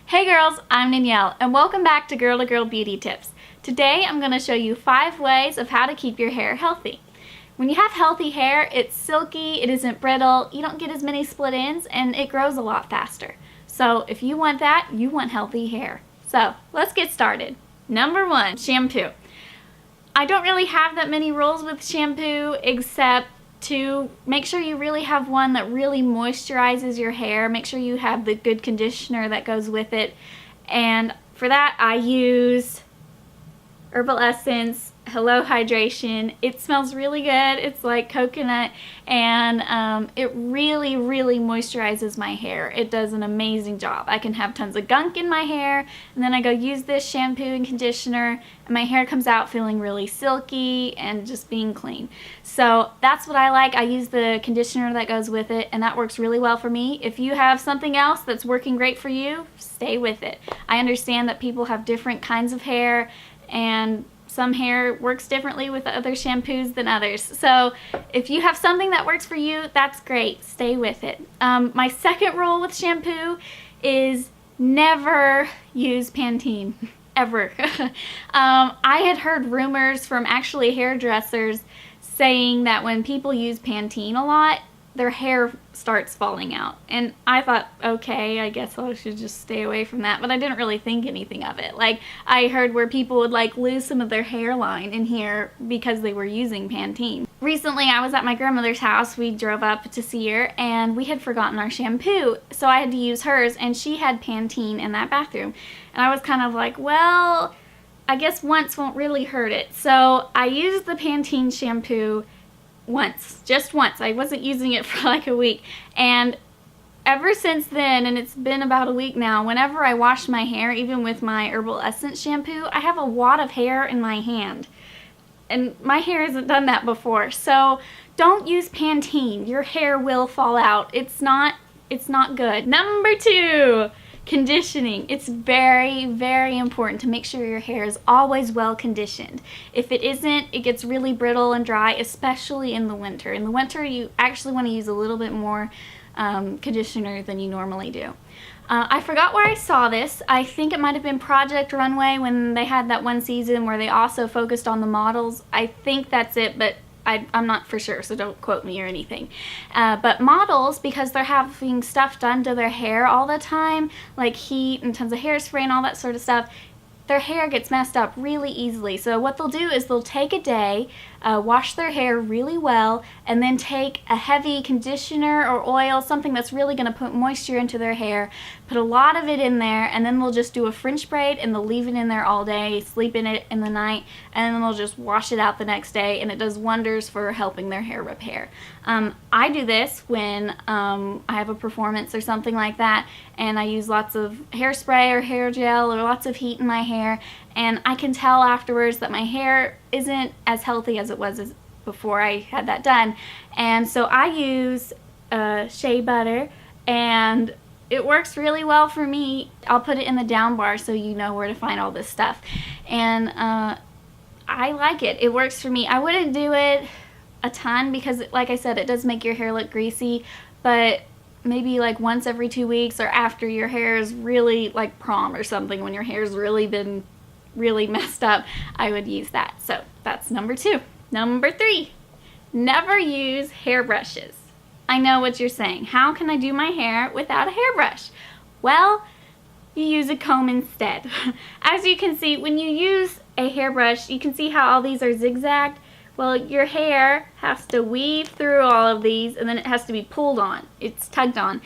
Hey girls, I'm Danielle and welcome back to Girl to Girl Beauty Tips. Today I'm going to show you 5 ways of how to keep your hair healthy. When you have healthy hair, it's silky, it isn't brittle, you don't get as many split ends, and it grows a lot faster. So if you want that, you want healthy hair. So let's get started. Number 1, shampoo. I don't really have that many rules with shampoo except to make sure you really have one that really moisturizes your hair. Make sure you have the good conditioner that goes with it. And for that I use Herbal Essence Hello Hydration. It smells really good. It's like coconut, and it really moisturizes my hair. It does an amazing job. I can have tons of gunk in my hair, and then I go use this shampoo and conditioner, and my hair comes out feeling really silky and just being clean. So that's what I like. I use the conditioner that goes with it, and that works really well for me. If you have something else that's working great for you, stay with it. I understand that people have different kinds of hair, and some hair works differently with other shampoos than others. So if you have something that works for you, that's great. Stay with it. My second rule with shampoo is never use Pantene. Ever. I had heard rumors from actually hairdressers saying that when people use Pantene a lot, their hair starts falling out. And I thought, okay, I guess I should just stay away from that, but I didn't really think anything of it. Like, I heard where people would like lose some of their hairline in here because they were using Pantene. Recently, I was at my grandmother's house. We drove up to see her, and we had forgotten our shampoo, so I had to use hers, and she had Pantene in that bathroom. And I was kind of like, well, I guess once won't really hurt it. So I used the Pantene shampoo once, just once. I wasn't using it for like a week, and ever since then, and it's been about a week now, whenever I wash my hair, even with my Herbal Essence shampoo, I have a wad of hair in my hand, and my hair hasn't done that before. So don't use Pantene. Your hair will fall out. It's not good. Number 2, conditioning. It's very important to make sure your hair is always well conditioned. If it isn't, it gets really brittle and dry, especially in the winter. In the winter, you actually want to use a little bit more conditioner than you normally do. I forgot where I saw this. I think it might have been Project Runway when they had that one season where they also focused on the models. I think that's it, but I'm not for sure, so don't quote me or anything. But models, because they're having stuff done to their hair all the time, like heat and tons of hairspray and all that sort of stuff, their hair gets messed up really easily. So what they'll do is they'll take a day, wash their hair really well, and then take a heavy conditioner or oil, something that's really going to put moisture into their hair, put a lot of it in there, and then they'll just do a French braid, and they'll leave it in there all day, sleep in it in the night, and then they'll just wash it out the next day, and it does wonders for helping their hair repair. I do this when I have a performance or something like that, and I use lots of hairspray or hair gel or lots of heat in my hair, and I can tell afterwards that my hair isn't as healthy as it was before I had that done. And so I use Shea butter, and it works really well for me. I'll put it in the down bar so you know where to find all this stuff. And I like it. It works for me. I wouldn't do it a ton because, like I said, it does make your hair look greasy, but maybe like once every 2 weeks, or after your hair is really like prom or something, when your hair's really been really messed up, I would use that. So that's number 2. Number 3, never use hairbrushes. I know what you're saying. How can I do my hair without a hairbrush? Well, you use a comb instead. As you can see, when you use a hairbrush, you can see how all these are zigzagged. Well, your hair has to weave through all of these, and then it has to be pulled on. It's tugged on.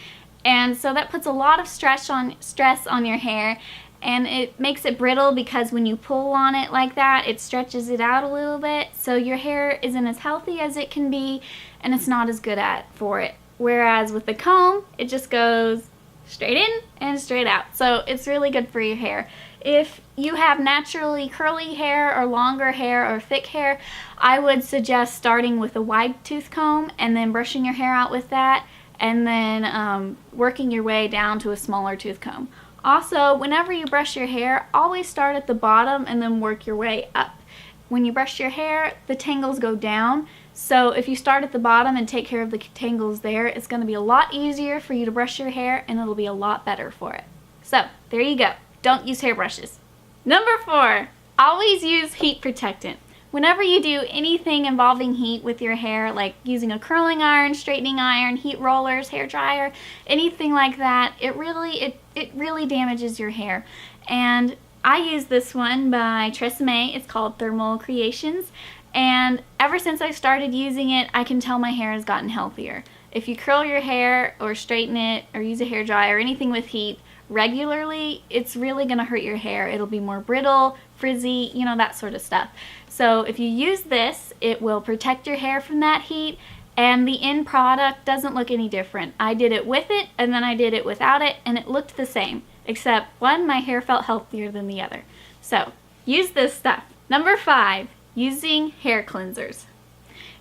And so that puts a lot of stress on your hair, and it makes it brittle because when you pull on it like that, it stretches it out a little bit, so your hair isn't as healthy as it can be, and it's not as good for it. Whereas with the comb, it just goes straight in and straight out. So it's really good for your hair. If you have naturally curly hair or longer hair or thick hair, I would suggest starting with a wide tooth comb and then brushing your hair out with that, and then working your way down to a smaller tooth comb. Also, whenever you brush your hair, always start at the bottom and then work your way up. When you brush your hair, the tangles go down, so if you start at the bottom and take care of the tangles there, it's going to be a lot easier for you to brush your hair, and it'll be a lot better for it. So there you go. Don't use hairbrushes. Number 4, always use heat protectant. Whenever you do anything involving heat with your hair, like using a curling iron, straightening iron, heat rollers, hair dryer, anything like that, it really damages your hair. And I use this one by Tresemme. It's called Thermal Creations. And ever since I started using it, I can tell my hair has gotten healthier. If you curl your hair or straighten it or use a hair dryer or anything with heat regularly, it's really going to hurt your hair. It'll be more brittle, frizzy, you know, that sort of stuff. So if you use this, it will protect your hair from that heat, and the end product doesn't look any different. I did it with it and then I did it without it, and it looked the same, except one, my hair felt healthier than the other. So use this stuff. Number 5, using hair cleansers.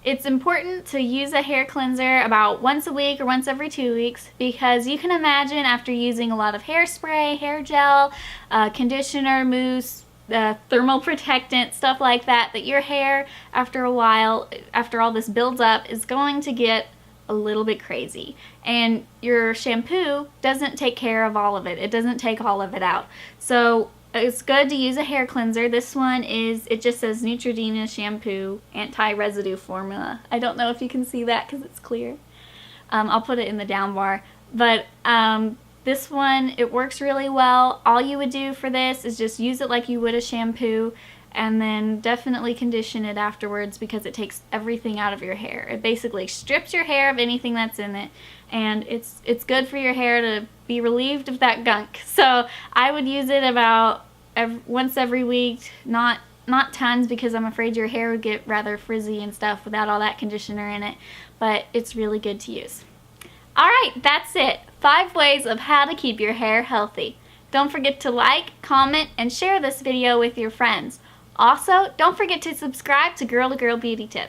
It's important to use a hair cleanser about once a week or once every 2 weeks, because you can imagine after using a lot of hairspray, hair gel, conditioner, mousse, thermal protectant, stuff like that, that your hair after a while, after all this builds up, is going to get a little bit crazy. And your shampoo doesn't take care of all of it. It doesn't take all of it out. So it's good to use a hair cleanser. This one it just says Neutrogena Shampoo, anti-residue formula. I don't know if you can see that because it's clear. I'll put it in the down bar. But this one, it works really well. All you would do for this is just use it like you would a shampoo, and then definitely condition it afterwards, because it takes everything out of your hair. It basically strips your hair of anything that's in it, and it's good for your hair to be relieved of that gunk. So I would use it about once every week, not tons, because I'm afraid your hair would get rather frizzy and stuff without all that conditioner in it, but it's really good to use. Alright, that's it. 5 ways of how to keep your hair healthy. Don't forget to like, comment, and share this video with your friends. Also, don't forget to subscribe to Girl2Girl Beauty Tips.